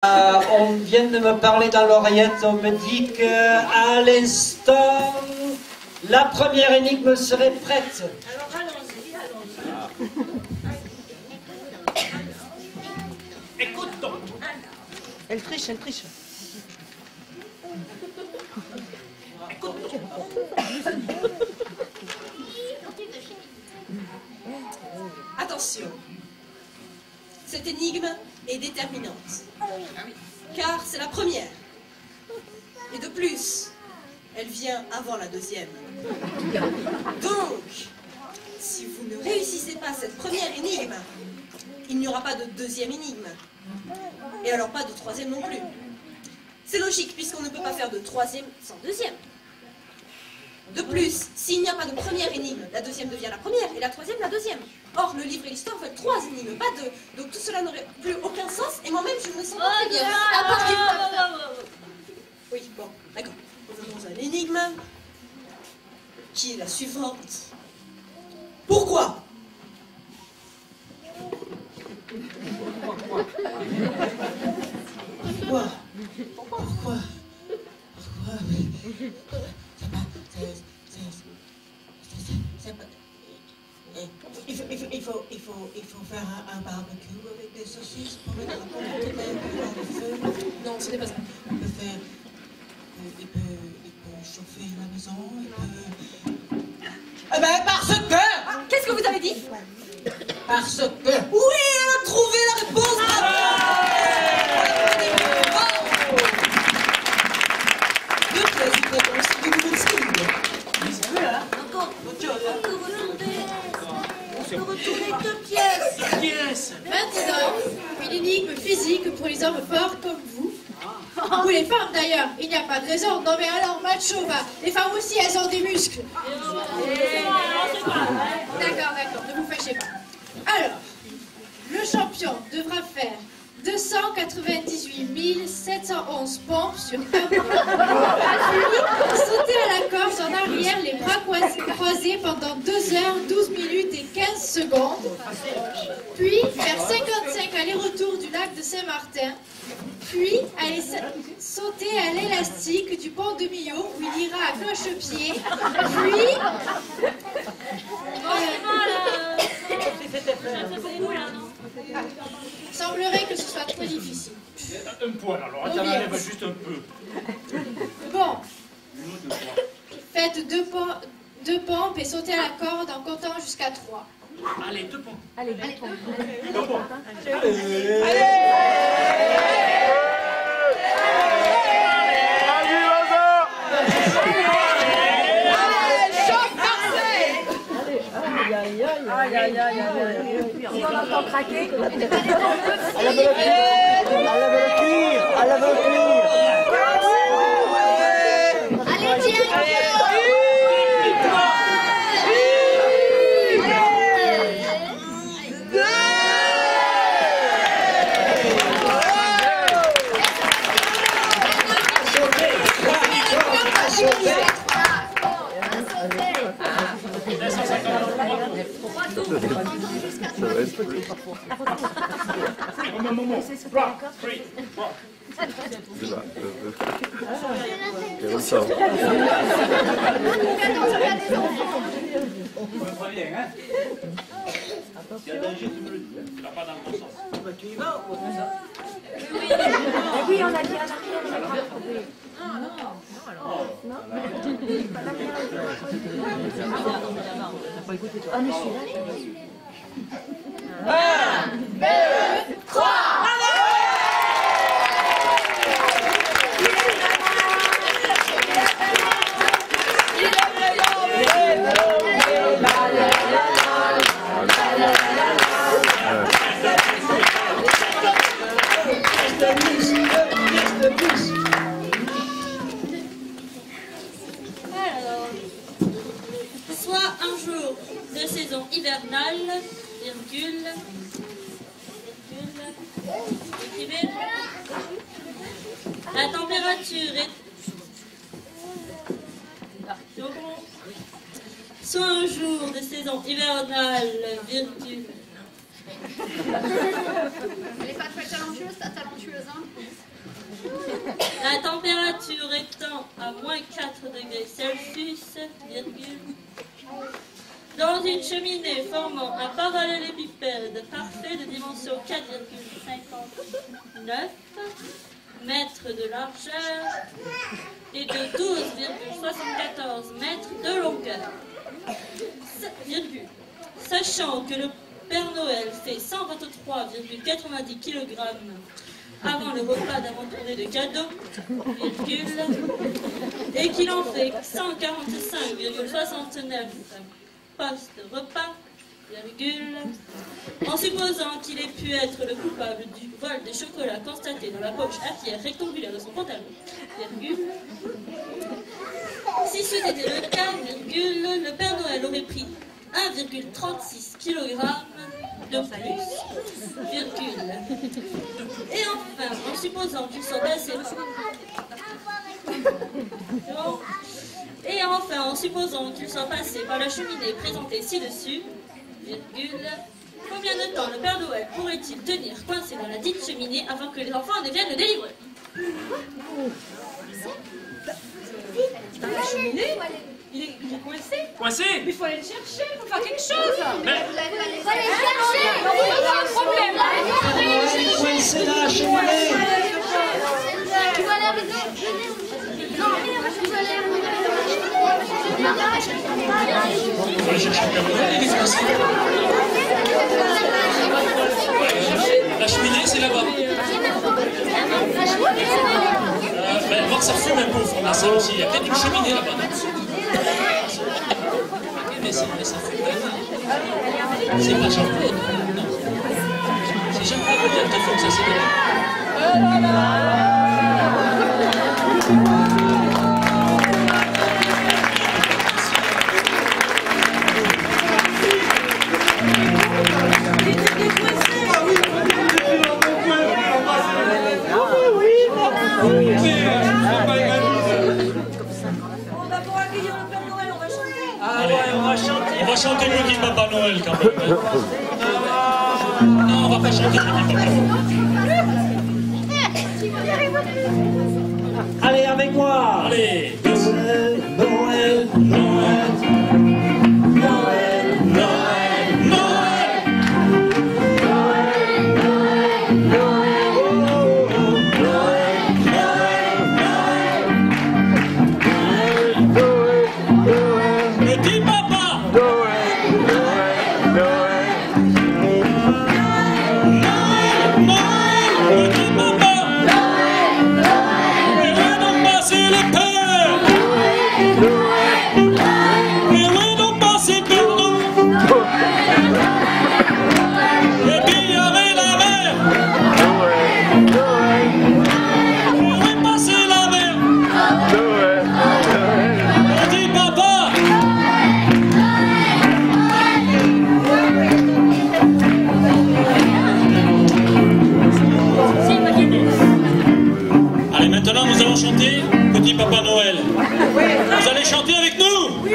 On vient de me parler dans l'oreillette, on me dit qu'à l'instant, la première énigme serait prête. Alors allons-y, allons-y. Écoute donc. Elle triche, elle triche. Écoute donc. Attention, cette énigme est déterminante, car c'est la première. Et de plus, elle vient avant la deuxième. Donc, si vous ne réussissez pas cette première énigme, il n'y aura pas de deuxième énigme. Et alors pas de troisième non plus. C'est logique, puisqu'on ne peut pas faire de troisième sans deuxième. De plus, s'il n'y a pas de première énigme, la deuxième devient la première et la troisième la deuxième. Or, le livre et l'histoire veulent trois énigmes, pas deux. Donc tout cela n'aurait plus aucun sens et moi-même je me sens pas très bien. Oui, bon, d'accord. Revenons à l'énigme, qui est la suivante. Pourquoi? Pourquoi? Pourquoi? Il faut faire un barbecue avec des saucisses pour mettre dans le feu. Non, ce n'est pas ça. Il peut chauffer la maison, il peut... Eh ben, parce que... Qu'est-ce que vous avez dit? Parce que... Oui, elle a trouvé la réponse. Deux pièces. Maintenant, une énigme physique pour les hommes forts comme vous. Ou les femmes d'ailleurs. Il n'y a pas de raison. Non mais alors, macho, va. Les femmes aussi, elles ont des muscles. D'accord, ne vous fâchez pas. Alors, le champion devra faire 298 711 pompes sur un bras. Puis, sauter à la corde en arrière, les bras croisés pendant 2 heures, 12 minutes et 15 secondes. Puis, faire 55 allers-retours du lac de Saint-Martin. Puis, aller sauter à l'élastique du pont de Millau, où il ira à cloche-pied. Puis... Il semblerait que ce soit trop difficile. Un poil, alors attends, enlève juste un peu. Bon. Faites deux pompes et sautez à la corde en comptant jusqu'à 3. Allez, 2 pompes. Allez, 2 pompes. 2 pompes. On entend craquer. Elle avait le cuir. Allez, tiens. Un moment. Comme ça. On me prévient, hein? S'il y a danger, tu me le dis. Tu vas pas dans le bon sens. Tu y vas ou pas ça? Oui, on a dit à l'arrière, on a pas trouvé. Non. Ah, mais celui-là, 1, 2, 3. Soit un jour de saison hivernale, virgule, écrivez. La température est... Soit un jour de saison hivernale, virgule, Les pattes talentueuse, hein. La température étant à moins 4 degrés Celsius, dans une cheminée formant un parallélépipède parfait de dimension 4,59 mètres de largeur et de 12,74 mètres de longueur. Sachant que le Père Noël fait 123,90 kg avant le repas d'avant-tournée de cadeaux, et qu'il en fait 145,69 post-repas, en supposant qu'il ait pu être le coupable du vol de chocolat constaté dans la poche arrière rectangulaire de son pantalon, si ce n'était le cas, le Père Noël aurait pris 1,36 kg de plus, et enfin, en supposant qu'il soit passé par la cheminée présentée ci-dessus, combien de temps le Père Noël pourrait-il tenir coincé dans la dite cheminée avant que les enfants ne viennent le délivrer? Dans la cheminée? Il est coincé? Coincé? Mais il faut aller le chercher, il faut faire quelque chose. Mais... Il faut aller chercher. Il est coincé dans la cheminée. Tu vas aller avec nous? Non, tu vas aller avec On va aller chercher le Père Noël, il est coincé. La cheminée, c'est là-bas. Voir ça fume un peu au fond de la salle aussi. Il y a peut-être une cheminée là-bas. Mais ça fume pas. C'est pas Jean-Claude. Non. C'est Jean-Claude qui fume, ça c'est bien. On va chanter Petit Papa Noël quand même. Non, on va pas chanter Petit Papa Noël. Allez, avec moi. Allez. Noël, Noël, Noël. Noël, Noël, Noël. Petit Papa. Petit Papa. Et où est donc passé le Père? Et où est donc passé le Père Noël? Et puis il y avait la mère. Et où est passée la mère? Petit Papa. Allez, maintenant nous allons chanter Petit Papa Noël. Vous allez chanter avec nous? Oui.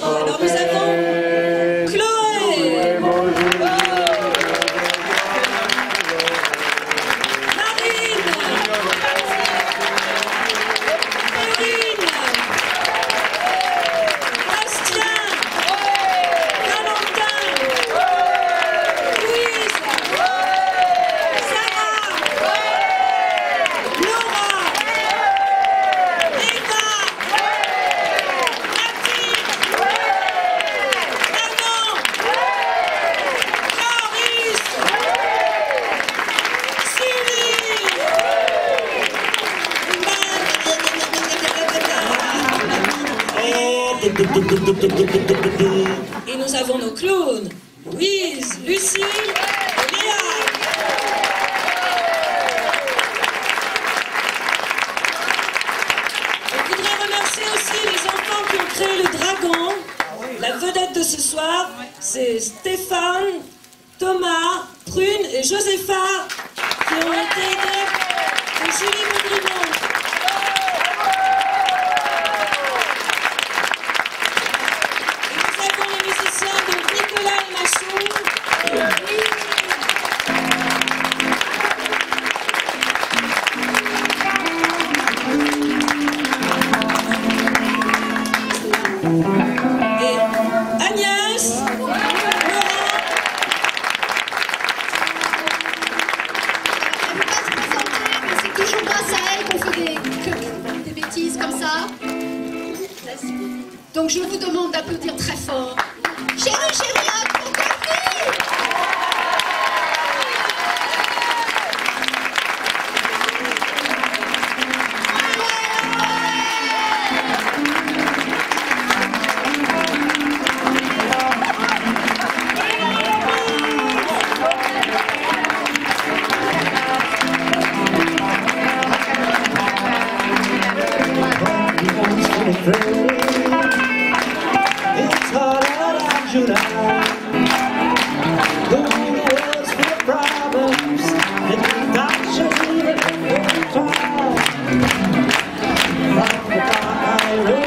Alors nous avons Chloé, Marine, Perrine, Bastien, Valentin, Louise, Sarah, Laura, Et nous avons nos clowns, Louise, Lucie et Léa. Je voudrais remercier aussi les enfants qui ont créé le dragon. La vedette de ce soir, c'est Stéphane, Thomas, Prune et Josépha qui ont été aidés de Julie Baudrimont. Et nous avons les musiciens de Nicolas et Machou. Et Agnès, Laurent. C'est toujours grâce à elle qu'on fait des bêtises comme ça. Donc je vous demande d'applaudir très fort. Chérie, chérie, un pour ta fille. It's all around July. The world's full of problems, and the doctors even try. From the highway,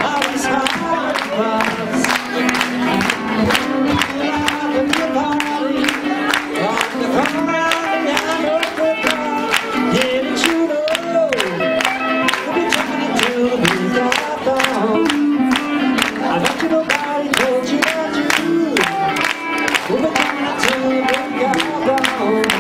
I was hard to cross. Out of the party, on the corner, and of the car. Didn't you know? I bet you nobody told you that you do. We're coming to the garden.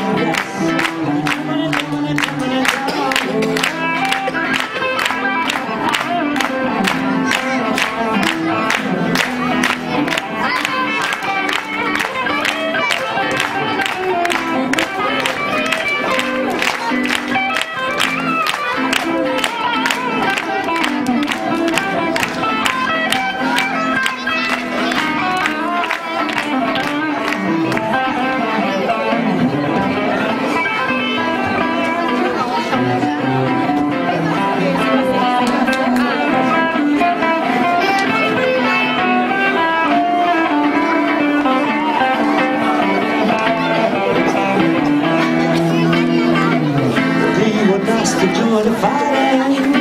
To join the fighting,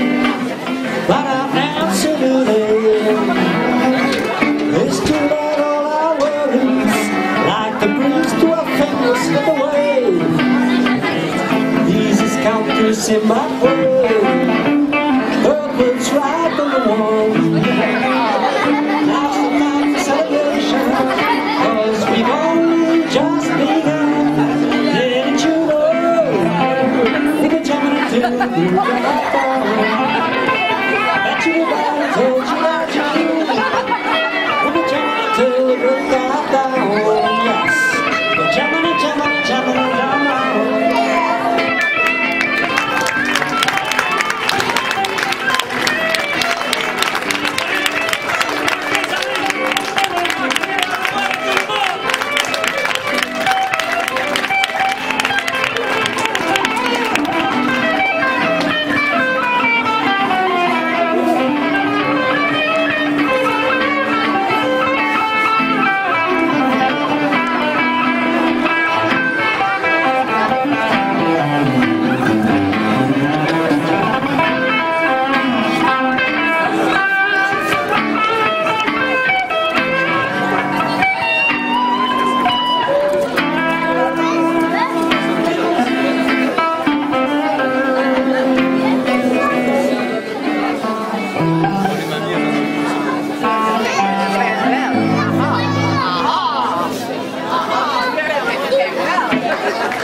but I'm absolutely it's to let all our worries, like the breeze to our fingers, slip away. Easy counters in my world, purple's right on the wall. Now's the time for celebration, 'cause we've only just begun. Didn't you know? To the bet you nobody told you that you do. We're turning till the break of dawn.